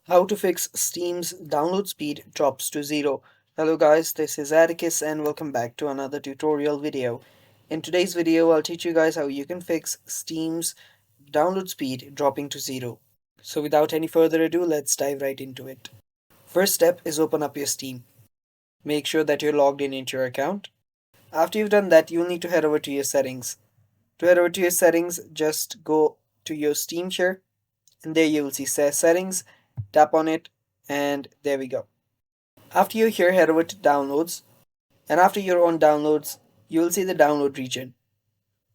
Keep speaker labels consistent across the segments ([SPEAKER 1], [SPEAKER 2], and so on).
[SPEAKER 1] How to fix Steam's download speed drops to zero. Hello guys, this is Atticus and welcome back to another tutorial video. In today's video, I'll teach you guys how you can fix Steam's download speed dropping to zero. So without any further ado, let's dive right into it. First step is open up your Steam. Make sure that you're logged in into your account. After you've done that, you'll need to head over to your settings. To head over to your settings, just go to your Steam share and there you will see settings, tap on it, and there we go. After you're here, head over to downloads, and after you're on downloads, you will see the download region.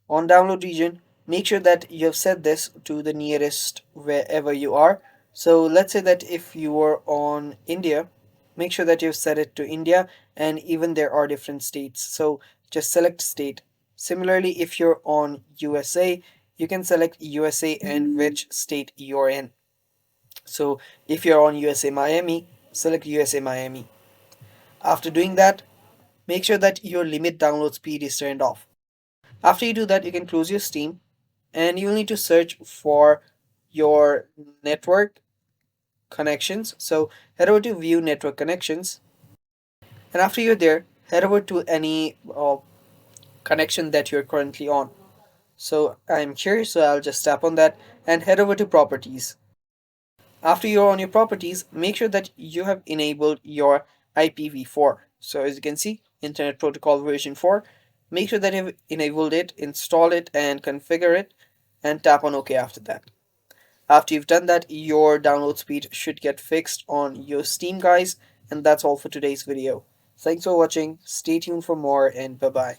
[SPEAKER 1] On download region, make sure that you have set this to the nearest wherever you are. So let's say that if you are on India, make sure that you've set it to India, and even there are different states. So just select state. Similarly, if you're on USA, you can select USA and which state you're in. So if you're on USA Miami, select USA Miami. After doing that, make sure that your limit download speed is turned off. After you do that, you can close your Steam and you'll need to search for your network connections. So head over to view network connections, and after you're there, head over to any connection that you're currently on. So I'm here, so I'll just tap on that and head over to properties. After you're on your properties, make sure that you have enabled your IPv4. So as you can see, Internet Protocol version 4. Make sure that you've enabled it, install it and configure it, and tap on OK after that. After you've done that, your download speed should get fixed on your Steam, guys. And that's all for today's video. Thanks for watching. Stay tuned for more and bye bye.